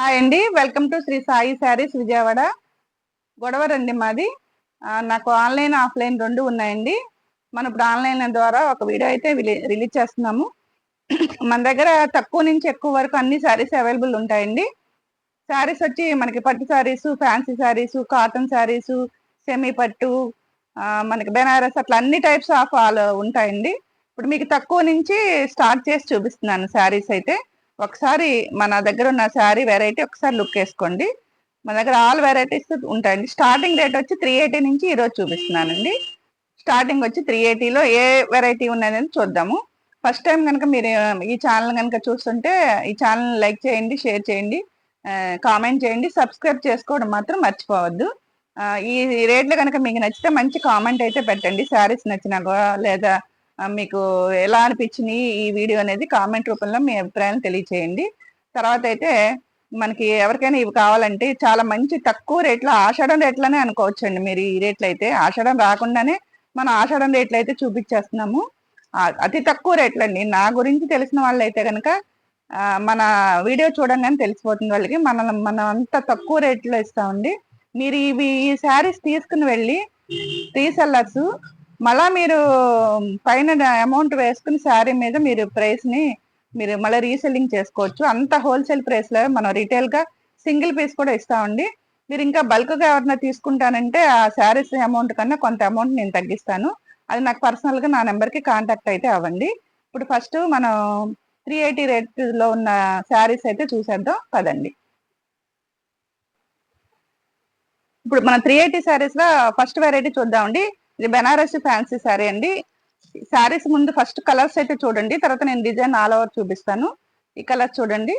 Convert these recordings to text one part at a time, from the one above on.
Hi అండి, welcome to Shri Sai saris Vijayawada. గొడవరండి మాది. నాకు ఆన్లైన్ ఆఫ్లైన్ రెండు ఉన్నాయండి. మనం ఇప్పుడు ఆన్లైన్ ద్వారా ఒక వీడియో అయితే రిలీజ్ చేస్తున్నాము. మన దగ్గర తక్కువ నుంచి ఎక్కువ వరకు అన్ని శారీస్ అవైలబుల్ ఉంటాయండి. శారీస్ వచ్చి మనకి పట్టు saris, fancy saris, cotton saris, semi పట్టు, మనకి బెనారస్, అట్లా అన్ని టైప్స్ ఆఫ్ ఆల్ ఉంటాయండి. ఇప్పుడు మీకు తక్కువ నుంచి స్టార్ట్ చేసి చూపిస్తున్నాను శారీస్ అయితే. ఒకసారి మన దగ్గర ఉన్న శారీ వెరైటీ ఒకసారి లుక్ వేసుకోండి. మన దగ్గర ఆల్ వెరైటీస్ ఉంటాయండి. స్టార్టింగ్ రేట్ వచ్చి 380 నుంచి ఈరోజు చూపిస్తున్నానండి. స్టార్టింగ్ వచ్చి 380లో ఏ వెరైటీ ఉన్నదని చూద్దాము. ఫస్ట్ టైం కనుక మీరు ఈ ఛానల్ కనుక చూస్తుంటే ఈ ఛానల్ లైక్ చేయండి, షేర్ చేయండి, కామెంట్ చేయండి, సబ్స్క్రైబ్ చేసుకోవడం మాత్రం మర్చిపోవద్దు. ఈ రేట్లు కనుక మీకు నచ్చితే మంచి కామెంట్ అయితే పెట్టండి. శారీస్ నచ్చినాక లేదా మీకు ఎలా అనిపించినాయి ఈ వీడియో అనేది కామెంట్ రూపంలో మీ అభిప్రాయాన్ని తెలియచేయండి. తర్వాత అయితే మనకి ఎవరికైనా ఇవి కావాలంటే చాలా మంచి తక్కువ రేట్లో ఆషాఢం రేట్లనే అనుకోవచ్చండి. మీరు ఈ రేట్లు అయితే ఆషాఢం రాకుండానే మనం ఆషాఢం రేట్లు అయితే చూపించేస్తున్నాము. అతి తక్కువ రేట్లండి. నా గురించి తెలిసిన వాళ్ళు అయితే కనుక మన వీడియో చూడంగానే తెలిసిపోతుంది వాళ్ళకి. మనం అంత తక్కువ రేట్లో ఇస్తామండి. మీరు ఈ శారీస్ తీసుకుని వెళ్ళి రీసెల్లర్స్ మళ్ళా మీరు పైన అమౌంట్ వేసుకుని శారీ మీద మీరు ప్రైస్ ని మీరు మళ్ళీ రీసెల్లింగ్ చేసుకోవచ్చు. అంత హోల్సేల్ ప్రైస్ లో మనం రిటైల్ గా సింగిల్ పీస్ కూడా ఇస్తామండి. మీరు ఇంకా బల్క్ గా ఎవరైనా తీసుకుంటానంటే ఆ శారీస్ అమౌంట్ కన్నా కొంత అమౌంట్ నేను తగ్గిస్తాను. అది నాకు పర్సనల్ గా నా నెంబర్ కి కాంటాక్ట్ అయితే అవ్వండి. ఇప్పుడు ఫస్ట్ మనం 380 రేట్ లో ఉన్న శారీస్ అయితే చూసేద్దాం పదండి. ఇప్పుడు మన 380 శారీస్ లో ఫస్ట్ వెరైటీ చూద్దామండి. ఇది బెనారసి ఫ్యాన్సీ శారీ అండి. శారీస్ ముందు ఫస్ట్ కలర్స్ అయితే చూడండి, తర్వాత నేను డిజైన్ ఆల్ ఓవర్ చూపిస్తాను. ఈ కలర్ చూడండి.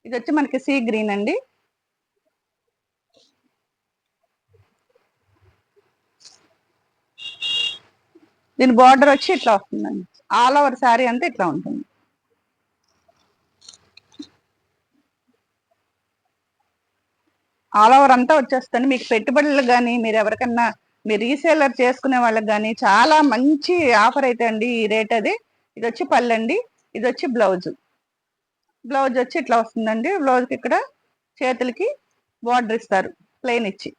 ఇది వచ్చి మనకి సీ గ్రీన్ అండి. దీని బార్డర్ వచ్చి ఇట్లా వస్తుందండి. ఆల్ ఓవర్ శారీ అంతా ఇట్లా ఉంటుంది. ఆల్ ఓవర్ అంతా వచ్చేస్తుంది. మీకు పెట్టుబడులు కానీ మీరు ఎవరికన్నా మీరు రీసేలర్ చేసుకునే వాళ్ళకి కానీ చాలా మంచి ఆఫర్ అయితే అండి ఈ రేట్ అది. ఇది వచ్చి పళ్ళు అండి. ఇది వచ్చి బ్లౌజ్. బ్లౌజ్ వచ్చి ఇట్లా వస్తుందండి. బ్లౌజ్కి ఇక్కడ చేతులకి బార్డర్ ఇస్తారు ప్లెయిన్ ఇచ్చి.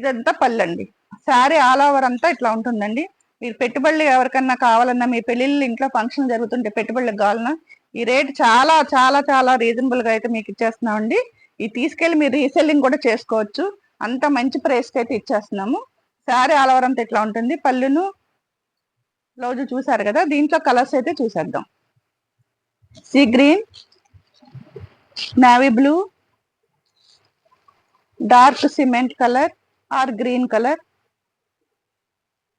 ఇదంతా పళ్ళు అండి. శారీ ఆల్ ఓవర్ అంతా ఇట్లా ఉంటుందండి. మీరు పెట్టుబడులు ఎవరికన్నా కావాలన్నా, మీ పెళ్ళిళ్ళు ఇంట్లో ఫంక్షన్ జరుగుతుంటే పెట్టుబడులకు కావాలన్నా ఈ రేట్ చాలా చాలా చాలా రీజనబుల్ గా అయితే మీకు ఇచ్చేస్తున్నామండి. ఇది తీసుకెళ్లి మీరు రీసెల్లింగ్ కూడా చేసుకోవచ్చు. అంత మంచి ప్రైస్ కి అయితే ఇచ్చేస్తున్నాము. శారీ ఆల్ ఓవర్ అంతా ఇట్లా ఉంటుంది. పళ్ళును బ్లౌజ్ చూసారు కదా. దీంట్లో కలర్స్ అయితే చూసేద్దాం. See green, navy blue, dark cement colour or green colour,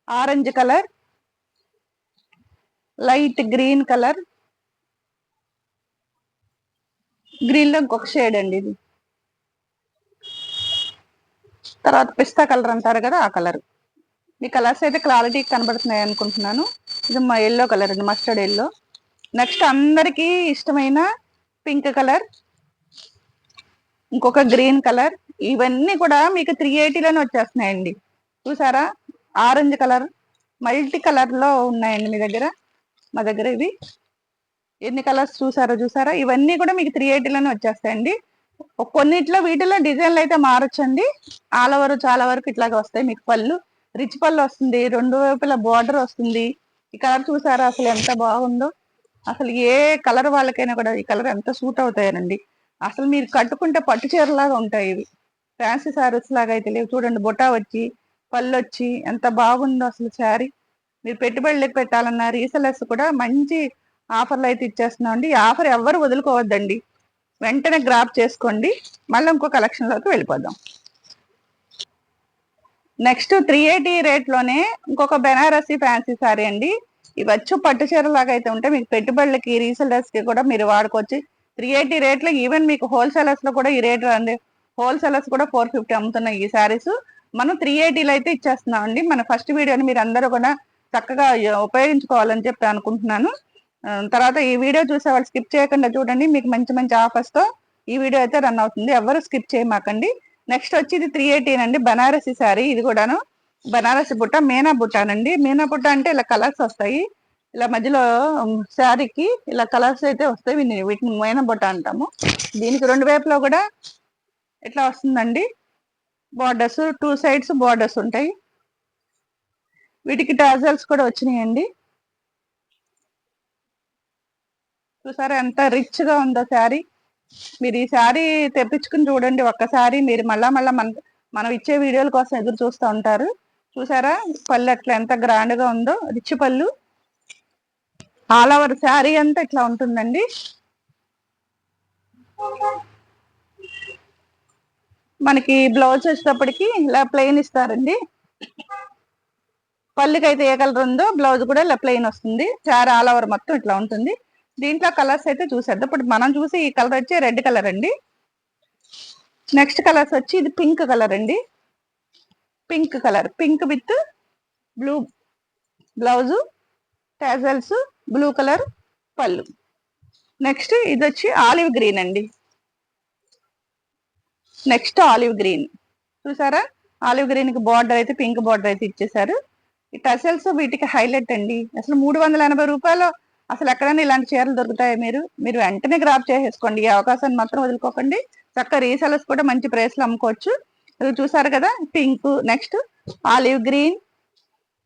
orange colour, light green colour, green లో ఇంకొక షేడ్ అండి ఇది. తర్వాత పిస్తా కలర్ అంటారు కదా, ఆ కలర్. ఈ కలర్స్ అయితే క్లారిటీ కనబడుతున్నాయి అనుకుంటున్నాను. ఇది మా ఎల్లో కలర్ అండి, మస్టర్డ్ ఎల్లో. నెక్స్ట్ అందరికీ ఇష్టమైన పింక్ కలర్, ఇంకొక గ్రీన్ కలర్. ఇవన్నీ కూడా మీకు 380లోనే వచ్చేస్తున్నాయండి. చూసారా, ఆరెంజ్ కలర్, మల్టీ కలర్ లో ఉన్నాయండి మీ దగ్గర. మా దగ్గర ఇవి ఎన్ని కలర్స్ చూసారా. ఇవన్నీ కూడా మీకు 380లోనే వచ్చేస్తాయండి. కొన్నిట్లో వీటిలో డిజైన్లు అయితే మారొచ్చండి. ఆల్ ఓవర్ చాలా వరకు ఇట్లాగే వస్తాయి. మీకు పళ్ళు రిచ్ పళ్ళు వస్తుంది, రెండు వైపుల బార్డర్ వస్తుంది. ఈ కలర్ చూసారా అసలు ఎంత బాగుందో. అసలు ఏ కలర్ వాళ్ళకైనా కూడా ఈ కలర్ ఎంత సూట్ అవుతాయనండి. అసలు మీరు కట్టుకుంటే పట్టు చీరలాగా ఉంటాయి ఇవి. ఫ్యాన్సీ శారీస్ లాగా అయితే లేవు. చూడండి, బొటా వచ్చి పళ్ళు వచ్చి ఎంత బాగుందో అసలు శారీ. మీరు పెట్టుబడులకు పెట్టాలన్నా రీసెలర్స్ కూడా మంచి ఆఫర్లు అయితే ఇచ్చేస్తున్నాం అండి. ఈ ఆఫర్ ఎవ్వరు వదులుకోవద్దండి, వెంటనే గ్రాప్ చేసుకోండి. మళ్ళీ ఇంకో కలెక్షన్ లోకి వెళ్ళిపోదాం. నెక్స్ట్ 380 రేట్ లోనే ఇంకొక బెనారసి ఫ్యాన్సీ శారీ అండి. ఇవి వచ్చు పట్టు చీర లాగా అయితే ఉంటే మీకు పెట్టుబడులకి రీసెలర్స్ కి కూడా మీరు వాడుకోవచ్చు. 380 రేట్లో ఈవెన్ మీకు హోల్సేలర్స్ లో కూడా ఈ రేట్ అండి. హోల్సేలర్స్ కూడా 450 అమ్ముతున్నాయి ఈ శారీస్. మనం 380లో అయితే ఇచ్చేస్తున్నాం అండి. మన ఫస్ట్ వీడియోని మీరు అందరూ కూడా చక్కగా ఉపయోగించుకోవాలని చెప్పి అనుకుంటున్నాను. తర్వాత ఈ వీడియో చూసే వాళ్ళు స్కిప్ చేయకుండా చూడండి. మీకు మంచి మంచి ఆఫర్స్ తో ఈ వీడియో అయితే రన్ అవుతుంది. ఎవరు స్కిప్ చేయమాకండి. నెక్స్ట్ వచ్చి ఇది 380 అండి, బనారసి శారీ. ఇది కూడాను బనారసి బుట్ట, మీనా బుట్టానండి. మీనా బుట్ట అంటే ఇలా కలర్స్ వస్తాయి. ఇలా మధ్యలో శారీకి ఇలా కలర్స్ అయితే వస్తాయి. వీటిని మైనా బొట్ట అంటాము. దీనికి రెండు వైపులో కూడా ఇట్లా వస్తుందండి బార్డర్స్, 2 సైడ్స్ బార్డర్స్ ఉంటాయి. వీటికి టాజల్స్ కూడా వచ్చినాయండి. చూసారా ఎంత రిచ్ గా ఉందో శారీ. మీరు ఈ శారీ తెప్పించుకుని చూడండి ఒక్కసారి. మీరు మళ్ళా మనం ఇచ్చే వీడియోల కోసం ఎదురు చూస్తూ ఉంటారు. చూసారా పళ్ళు అట్లా ఎంత గ్రాండ్ గా ఉందో, రిచ్ పళ్ళు. ఆల్ ఓవర్ శారీ అంతా ఇట్లా ఉంటుందండి. మనకి బ్లౌజ్ వచ్చేటప్పటికి ఇలా ప్లెయిన్ ఇస్తారండి. పళ్ళుకైతే ఏ కలర్ ఉందో బ్లౌజ్ కూడా ఇలా ప్లెయిన్ వస్తుంది. శారీ ఆల్ ఓవర్ మొత్తం ఇట్లా ఉంటుంది. దీంట్లో కలర్స్ అయితే చూసేద్దాం. ఇప్పుడు మనం చూసి ఈ కలర్ వచ్చి రెడ్ కలర్ అండి. నెక్స్ట్ కలర్స్ వచ్చి ఇది పింక్ కలర్ అండి. Pink colour, pink with blue blouse, tassels, blue colour పళ్ళు. నెక్స్ట్ ఇది వచ్చి ఆలివ్ గ్రీన్ అండి. Next olive green. చూసారా ఆలివ్ గ్రీన్ కి బార్డర్ అయితే పింక్ బార్డర్ అయితే ఇచ్చేసారు. ఈ టసల్స్ వీటికి హైలైట్ అండి. అసలు 380 రూపాయలు అసలు ఎక్కడైనా ఇలాంటి చీరలు దొరుకుతాయి. మీరు వెంటనే గ్రాప్ చేసేసుకోండి. ఈ అవకాశాన్ని మాత్రం వదులుకోకండి. చక్కగా రీసెలర్స్ కూడా మంచి ప్రైస్ లో అమ్ముకోవచ్చు. ఇది చూసారు కదా pink, next olive green,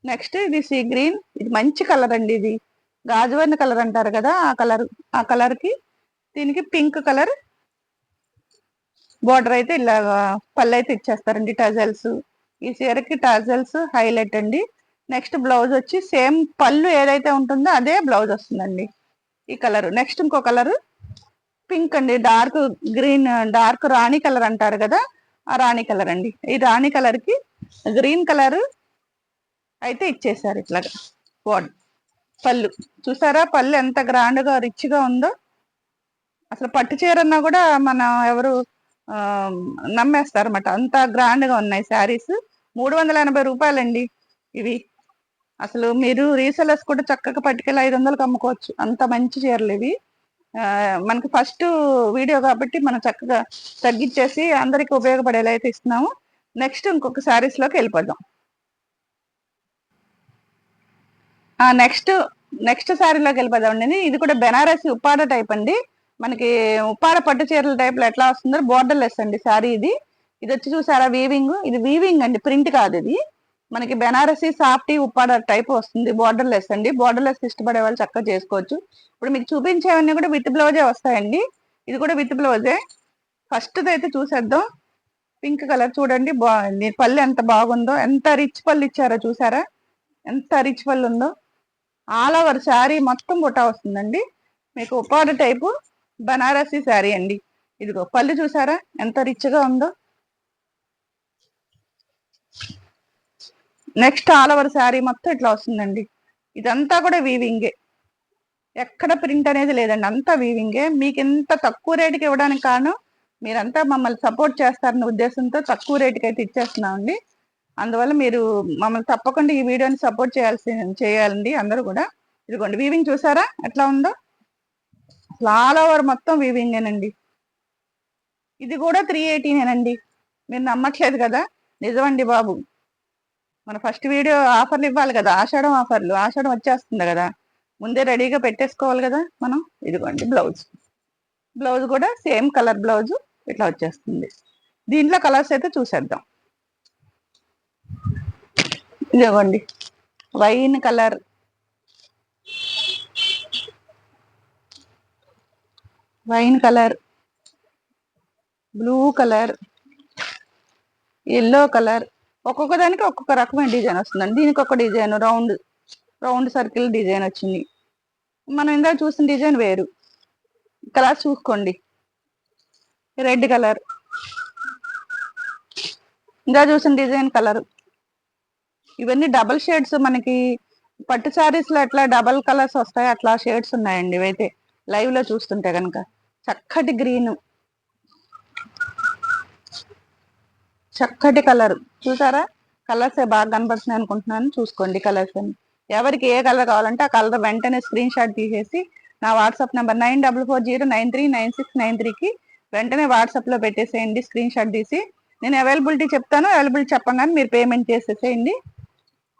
next ఇది సీ గ్రీన్. ఇది మంచి కలర్ అండి. ఇది గాజువర్ణ కలర్ అంటారు కదా, ఆ కలర్ కి దీనికి పింక్ కలర్ బోర్డర్ అయితే ఇలా పళ్ళు అయితే ఇచ్చేస్తారండి. టజల్స్, ఈ చీరకి టజల్స్ హైలైట్ అండి. నెక్స్ట్ బ్లౌజ్ వచ్చి సేమ్ పళ్ళు ఏదైతే ఉంటుందో అదే బ్లౌజ్ వస్తుందండి. ఈ కలర్. నెక్స్ట్ ఇంకో కలర్ పింక్ అండి, డార్క్ గ్రీన్, డార్క్ రాణి కలర్ అంటారు కదా, ఆ రాణి కలర్ అండి. ఈ రాణి కలర్ కి గ్రీన్ కలర్ అయితే ఇచ్చేసారు ఇట్లాగా పళ్ళు. చూసారా పళ్ళు ఎంత గ్రాండ్ గా రిచ్ గా ఉందో. అసలు పట్టు చీర అన్నా కూడా మనం ఎవరు నమ్మేస్తారు అన్నమాట, అంత గ్రాండ్ గా ఉన్నాయి శారీస్. 380 రూపాయలండి ఇవి. అసలు మీరు రీసెలర్స్ కూడా చక్కగా పట్టుకెళ్ళి 500కి అమ్ముకోవచ్చు. అంత మంచి చీరలు ఇవి. మనకి ఫస్ట్ వీడియో కాబట్టి మనం చక్కగా తగ్గించేసి అందరికి ఉపయోగపడేలా అయితే ఇస్తున్నాము. నెక్స్ట్ ఇంకొక శారీస్ లోకి వెళ్ళిపోదాం. నెక్స్ట్ శారీలోకి వెళ్ళిపోదామండి. ఇది కూడా బెనారసి ఉప్పాడ టైప్ అండి. మనకి ఉప్పాడ పట్టు చీరల టైప్ లో ఎట్లా వస్తుందో బోర్డర్ లెస్ అండి శారీ ఇది. ఇది వచ్చి చూసారా వీవింగ్, ఇది వీవింగ్ అండి, ప్రింట్ కాదు ఇది. మనకి బెనారసి సాఫ్టీ ఉప్పాడ టైప్ వస్తుంది. బోర్డర్ లెస్ అండి. బోర్డర్ లెస్ ఇష్టపడే వాళ్ళు చక్కగా చేసుకోవచ్చు. ఇప్పుడు మీకు చూపించేవన్నీ కూడా విత్ బ్లౌజే వస్తాయండి. ఇది కూడా విత్ బ్లౌజే. ఫస్ట్ అయితే చూసేద్దాం. పింక్ కలర్ చూడండి, పళ్ళు ఎంత బాగుందో, ఎంత రిచ్ పళ్ళు ఇచ్చారో చూసారా, ఎంత రిచ్ పళ్ళు ఉందో. ఆల్ ఓవర్ శారీ మొత్తం బుట్ట వస్తుందండి. మీకు ఉప్పాడ టైపు బనారసి శారీ అండి. ఇదిగో పళ్ళు చూసారా ఎంత రిచ్ గా ఉందో. నెక్స్ట్ ఆల్ ఓవర్ శారీ మొత్తం ఇట్లా వస్తుందండి. ఇదంతా కూడా వీవింగే, ఎక్కడ ప్రింట్ అనేది లేదండి, అంతా వీవింగే. మీకు ఇంత తక్కువ రేటుకి ఇవ్వడానికి కారణం మీరంతా మమ్మల్ని సపోర్ట్ చేస్తారన్న ఉద్దేశంతో తక్కువ రేటుకి అయితే ఇచ్చేస్తున్నామండి. అందువల్ల మీరు మమ్మల్ని తప్పకుండా ఈ వీడియోని సపోర్ట్ చేయాలండి అందరూ కూడా. ఇదిగోండి వీవింగ్ చూసారా ఎట్లా ఉందో. ఆల్ ఓవర్ మొత్తం వీవింగేనండి. ఇది కూడా 380నేనండి. మీరు నమ్మట్లేదు కదా, నిజమండి బాబు. మన ఫస్ట్ వీడియో ఆఫర్లు ఇవ్వాలి కదా, ఆషాఢం ఆఫర్లు. ఆషాఢం వచ్చేస్తుంది కదా, ముందే రెడీగా పెట్టేసుకోవాలి కదా మనం. ఇదిగోండి బ్లౌజ్ కూడా సేమ్ కలర్ బ్లౌజ్ ఇట్లా వచ్చేస్తుంది. దీంట్లో కలర్స్ అయితే చూసేద్దాం. ఇదిగోండి wine colour, blue colour, yellow colour. ఒక్కొక్క దానికి ఒక్కొక్క రకమైన డిజైన్ వస్తుందండి. దీనికి ఒక డిజైన్ రౌండ్ సర్కిల్ డిజైన్ వచ్చింది. మనం ఇందాక చూసిన డిజైన్ వేరు. కలర్ చూసుకోండి. రెడ్ కలర్, ఇంకా చూసిన డిజైన్ కలర్. ఇవన్నీ డబల్ షేడ్స్. మనకి పట్టు శారీస్ లో ఎట్లా డబల్ కలర్స్ వస్తాయి అట్లా షేడ్స్ ఉన్నాయండి ఇవైతే లైవ్ లో చూస్తుంటే కనుక. చక్కటి గ్రీన్, చక్కటి కలర్. చూసారా కలర్స్ బాగా కనబడుతున్నాయి అనుకుంటున్నాను. చూసుకోండి కలర్స్ అని. ఎవరికి ఏ కలర్ కావాలంటే ఆ కలర్ వెంటనే స్క్రీన్ షాట్ తీసేసి నా వాట్సాప్ నెంబర్ 9440939693కి వెంటనే వాట్సాప్ లో పెట్టేసేయండి. స్క్రీన్ షాట్ తీసి నేను అవైలబిలిటీ చెప్తాను. అవైలబిలిటీ చెప్పగానే మీరు పేమెంట్ చేసేసేయండి,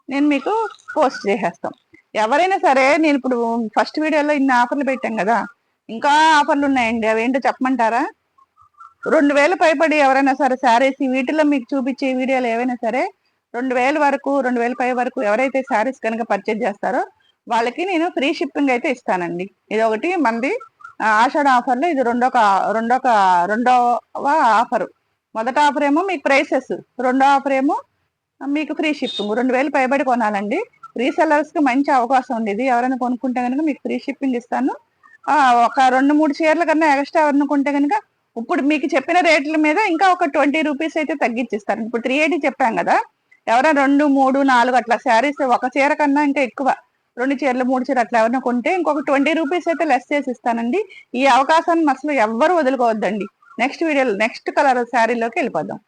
నేను మీకు పోస్ట్ చేసేస్తాం. ఎవరైనా సరే, నేను ఇప్పుడు ఫస్ట్ వీడియోలో ఇన్ని ఆఫర్లు పెట్టాం కదా, ఇంకా ఆఫర్లు ఉన్నాయండి. అవేంటో చెప్పమంటారా? 2000 పైబడి ఎవరైనా సరే శారీస్, వీటిలో మీకు చూపించే వీడియోలు ఏవైనా సరే 2000 వరకు, 2000 పై వరకు ఎవరైతే శారీస్ కనుక పర్చేజ్ చేస్తారో వాళ్ళకి నేను ఫ్రీ షిప్పింగ్ అయితే ఇస్తానండి. ఇది ఒకటి మంది ఆషాఢ ఆఫర్లో, ఇది రెండవ ఆఫర్. మొదట ఆఫర్ ఏమో మీకు ప్రైసెస్, రెండో ఆఫర్ ఏమో మీకు ఫ్రీ షిప్పింగ్. 2000 పైబడి కొనాలండి. రీసెల్లర్స్ కి మంచి అవకాశం ఉండేది. ఎవరైనా కొనుక్కుంటే కనుక మీకు ఫ్రీ షిప్పింగ్ ఇస్తాను. ఒక 2-3 చీరల కన్నా ఎక్స్ట్రా ఎవరైనా కొంటే కనుక ఇప్పుడు మీకు చెప్పిన రేట్ల మీద ఇంకా ఒక 20 రూపీస్ అయితే తగ్గించిస్తాను. ఇప్పుడు 380 చెప్పాం కదా, ఎవరైనా 2, 3, 4 అట్లా శారీస్, ఒక చీర కన్నా ఇంకా ఎక్కువ 2 చీరలు, 3 చీరలు అట్లా ఎవరైనా కొంటే ఇంకొక 20 రూపీస్ అయితే లెస్ చేసి ఇస్తానండి. ఈ అవకాశాన్ని అసలు ఎవ్వరు వదులుకోవద్దండి. నెక్స్ట్ వీడియోలో నెక్స్ట్ కలర్ శారీలోకి వెళ్ళిపోదాం.